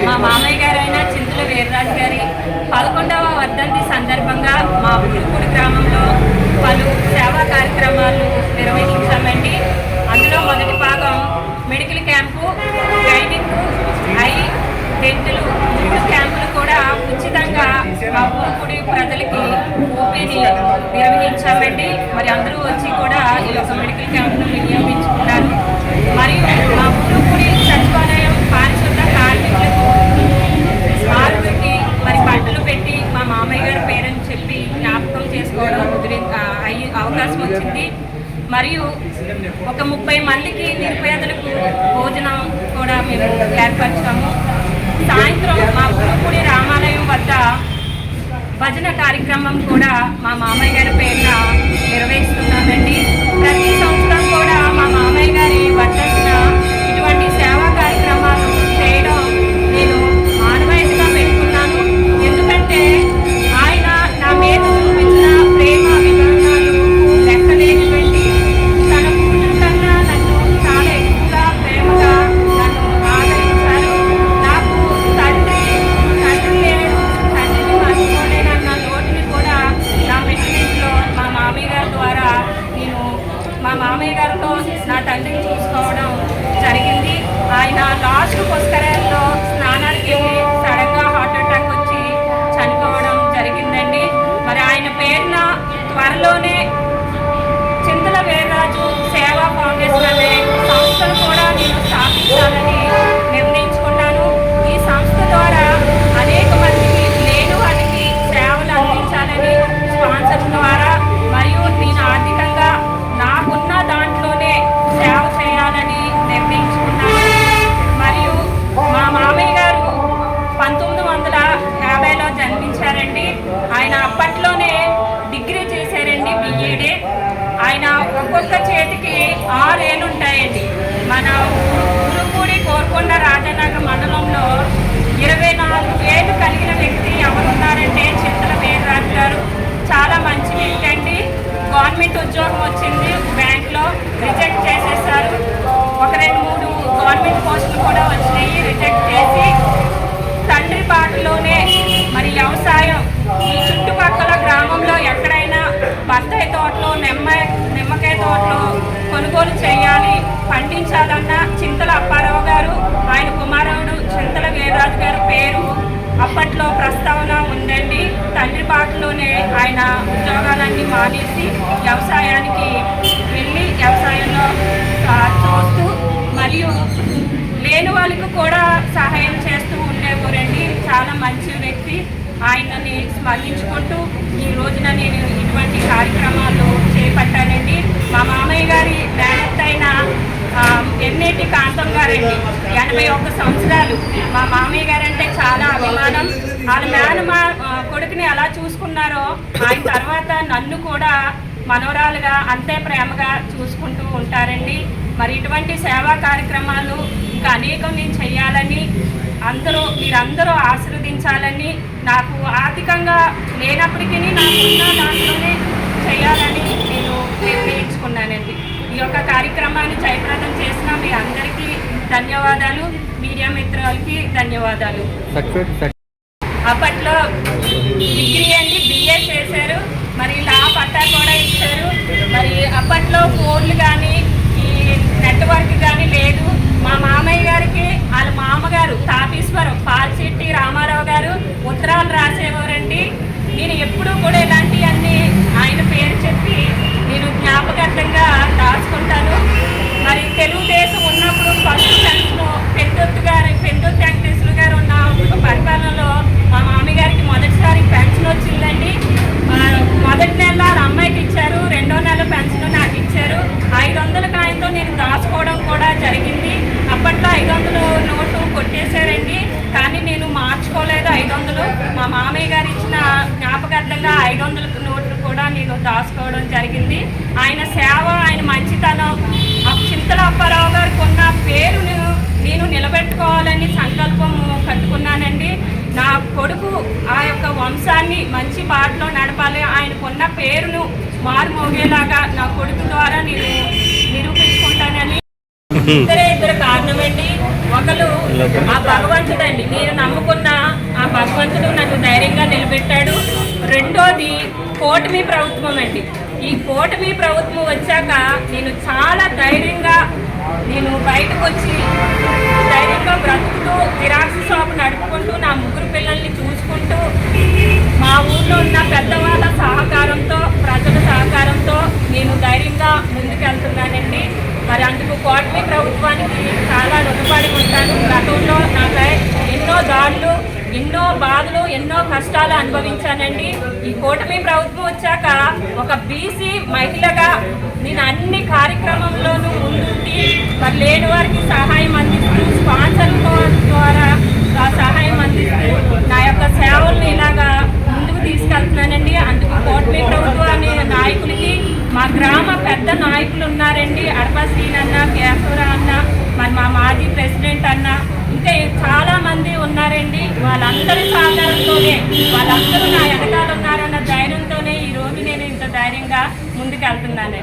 మా మామయ్య గారైన చింతల వీర్రాజు గారి 11వ వర్ధంతి సందర్భంగా మా పులుపూడి గ్రామంలో పలు సేవా కార్యక్రమాలు నిర్వహించామండి. అందులో మొదటి భాగం medical camp, gaining, I, dental 3 క్యాంపులు కూడా ఉచితంగా మా పులుపూడి ప్రజలకి ఓపీని నిర్వహించామండి. మరి అందరూ వచ్చి కూడా ఈ యొక్క మెడికల్ క్యాంపును వినియోగించుకున్నారు. మరియు మా పులుపూడి సచివాలయం పారిశుద్ధ కార్మికులకు స్మార్ట్ పెట్టి మరి బట్టలు పెట్టి మా మామయ్య గారి పేరని చెప్పి జ్ఞాపకం చేసుకోవడం అవకాశం వచ్చింది. మరియు ఒక 30 మందికి నిరుపేదలకు భోజనం కూడా మేము ఏర్పరిచాము. సాయంత్రం మా పులుపూడి రామాలయం వద్ద భజన కార్యక్రమం కూడా మా మామయ్య గారి పేరున నిర్వహిస్తున్నామండి. ప్రతి సంవత్సరం కూడా మా మామయ్య గారి వర్ధంతిన ఇటువంటి సేవా కార్యక్రమాలు చేయడం నేను ఆనవాయితీగా పెట్టుకున్నాను. ఎందుకంటే ఆయన నా మీద చూపించిన ప్రేమ విధానాలు లెక్కలేనివంటి, తన కూతురు కన్నా నన్ను చాలా ఎక్కువగా ప్రేమగా నన్ను ఆదరించారు. నాకు తండ్రి లేడు, తండ్రిని మర్చిపోలేనన్న లోటుని కూడా నా మెట్టింట్లో మా మామయ్య గారి ద్వారా నేను మా మామయ్య గారితో నా తండ్రిని చూసుకోవడం జరిగింది. ఆయన లాస్ట్ పుష్కరాల్లో స్నానానికి వెళ్ళి సడన్గా హార్ట్ అటాక్ వచ్చి చనిపోవడం జరిగిందండి. మరి ఆయన పేరున త్వరలోనే చింతల వీర్రాజు సేవా ఫౌండేషన్ అనే సంస్థను కూడా నేను స్థాపించాలని నిర్ణయించుకున్నాను. ఈ సంస్థ ద్వారా అనేక మందికి లేని వారికి సేవలు అందించాలని స్పాన్సర్ ద్వారా మరియు నేను ఆర్థికంగా నాకున్న దాంట్లోనే సేవ చేయాలని నిర్ణయించుకున్నాను. మరియు మా మామయ్య గారు 1950లో జన్మించారండి. ఆయన అప్పట్లోనే డిగ్రీ చేశారండి, బిఏడే. ఆయన ఒక్కొక్క చేతికి 6 ఏళ్ళు ఉంటాయండి. మన పులుపూడి కోరుకొండ రాజనగర్ మండలంలో 24 ఏళ్ళు కలిగిన వ్యక్తి ఎవరున్నారంటే చింతల వీర్రాజు గారు. చాలా మంచి వ్యక్తి అండి. గవర్నమెంట్ ఉద్యోగం వచ్చింది, బ్యాంక్లో రిజెక్ట్ చేసేసారు. ఒక 2-3 గవర్నమెంట్ పోస్టులు కూడా వచ్చినాయి, రిజెక్ట్ చేసి తండ్రి బాటలోనే మరి వ్యవసాయం ఈ చుట్టుపక్కల గ్రామంలో ఎక్కడైనా బత్తాయి తోటలో నిమ్మకాయ తోటలో కొనుగోలు చేయాలి, పండించాలన్న చింతల అప్పారావు గారు, ఆయన కుమారుడు చింతల వీర్రాజు గారి పేరు అప్పట్లో ప్రస్తావన ఉందండి. తండ్రి బాటలోనే ఆయన ఉద్యోగాలన్నీ మానేసి వ్యవసాయానికి వెళ్ళి వ్యవసాయంలో చూస్తూ మరియు లేని వాళ్ళకు కూడా సహాయం చేస్తూ ఉండేవారండి. చాలా మంచి వ్యక్తి. ఆయనని స్మరించుకుంటూ ఈ రోజున నేను ఇటువంటి కార్యక్రమాలు చేపట్టానండి. మా మామయ్య గారి మేనత్త అయిన ఎన్నేటి కాంతం గారండి, 81 సంవత్సరాలు. మా మామయ్య గారంటే చాలా అభిమానం. వాళ్ళ కొడుకుని ఎలా చూసుకున్నారో ఆయన తర్వాత నన్ను కూడా మనవరాలుగా అంతే ప్రేమగా చూసుకుంటూ ఉంటారండి. మరి ఇటువంటి సేవా కార్యక్రమాలు ఇంకా అనేకం నేను చేయాలని మీరందరూ ఆశీర్వదించాలని, నాకు ఆర్థికంగా లేనప్పటికీ నాకున్న దాంట్లోనే చేయాలని నేను నిర్ణయించుకున్నానండి. ఈ యొక్క కార్యక్రమాన్ని జయప్రదం చేసిన మీ అందరికీ ధన్యవాదాలు, మీడియా మిత్రులకి ధన్యవాదాలు. అప్పట్లో డిగ్రీ అండి, బిఏ చేశారు, మరి లా పట్టా కూడా ఇచ్చారు. మరి అప్పట్లో ఫోన్లు కానీ ఈ నెట్వర్క్ కానీ లేదు. మా మామయ్య గారికి వాళ్ళ మామగారు తాపీశ్వరం పాల్శెట్టి రామారావు గారు ఉత్తరాలు రాసేవారండి. నేను ఎప్పుడూ కూడా ఇలాంటివన్నీ ఆయన పేరు చెప్పి నేను జ్ఞాపకార్థంగా దాచుకుంటాను. మరి తెలుగుదేశం ఉన్నప్పుడు ఫస్ట్ పెన్షన్ పెందొత్తి వెంకటేశ్వర గారు ఉన్న పరిపాలనలో మా మామయ్య గారికి మొదటిసారి పెన్షన్ వచ్చిందండి. మొదటి నెల వాళ్ళ అమ్మాయికి ఇచ్చారు, 2వ నెల పెన్షన్ నాకు ఇచ్చారు. 500 కాయంతో నేను దాచుకోవడం కూడా జరిగింది. అప్పట్లో 500 నోటు కొట్టేశారండి, కానీ నేను మార్చుకోలేదు 500. మా మామయ్య గారు ఇచ్చిన జ్ఞాపకార్థంగా 500 నోట్లు కూడా నేను దాచుకోవడం జరిగింది. ఆయన సేవ, ఆయన మంచితనం, చింతల అప్పారావు గారికి ఉన్న పేరును నేను నిలబెట్టుకోవాలని సంకల్పం కట్టుకున్నానండి. నా కొడుకు ఆ యొక్క వంశాన్ని మంచి బాటలో నడపాలి, ఆయనకున్న పేరును మారుమోగేలాగా నా కొడుకు ద్వారా నేను నిరూపించుకుంటానని ఇద్దరు కారణమండి. ఒకరు ఆ భగవంతుడండి, నేను నమ్ముకున్న ఆ భగవంతుడు నన్ను ధైర్యంగా నిలబెట్టాడు. రెండోది కూటమి ప్రభుత్వం అండి. ఈ కూటమి ప్రభుత్వం వచ్చాక నేను చాలా ధైర్యంగా బయటకు వచ్చి ధైర్యంగా బ్రతుకుతూ జిరాక్స్ షాప్ నడుపుకుంటూ నా 3 పిల్లల్ని చూసుకుంటూ మా ఊళ్ళో ఉన్న పెద్దవాళ్ళ సహకారంతో ప్రజల సహకారంతో నేను ధైర్యంగా ముందుకెళ్తున్నానండి. మరి అందుకు కూటమి ప్రభుత్వానికి చాలా రుణపడి ఉంటాను. గతంలో నాపై ఎన్నో దాడులు, ఎన్నో బాధలు, ఎన్నో కష్టాలు అనుభవించానండి. ఈ కూటమి ప్రభుత్వం వచ్చాక ఒక బీసీ మహిళగా నేను అన్ని కార్యక్రమంలోనూ ముందుండి మరి లేని వారికి సహాయం అందిస్తూ స్పాన్సర్ల ద్వారా సహాయం అందిస్తూ నా యొక్క సేవలను ఇలాగా ముందుకు తీసుకెళ్తున్నానండి. అందుకు కూటమి ప్రభుత్వాన్ని నాయకులకి మా గ్రామ పెద్ద నాయకులు ఉన్నారండి, అడప శ్రీనన్న, కేశవరా అన్న, మరి మా మాజీ ప్రెసిడెంట్ అన్న, ఇంకా చాలా మంది ఉన్నారండి. వాళ్ళందరి సహకారంతోనే, వాళ్ళందరూ నా వెనకాల ఉన్నారన్న ధైర్యంతోనే ఈరోజు నేను ఇంత ధైర్యంగా ముందుకెళ్తున్నానండి.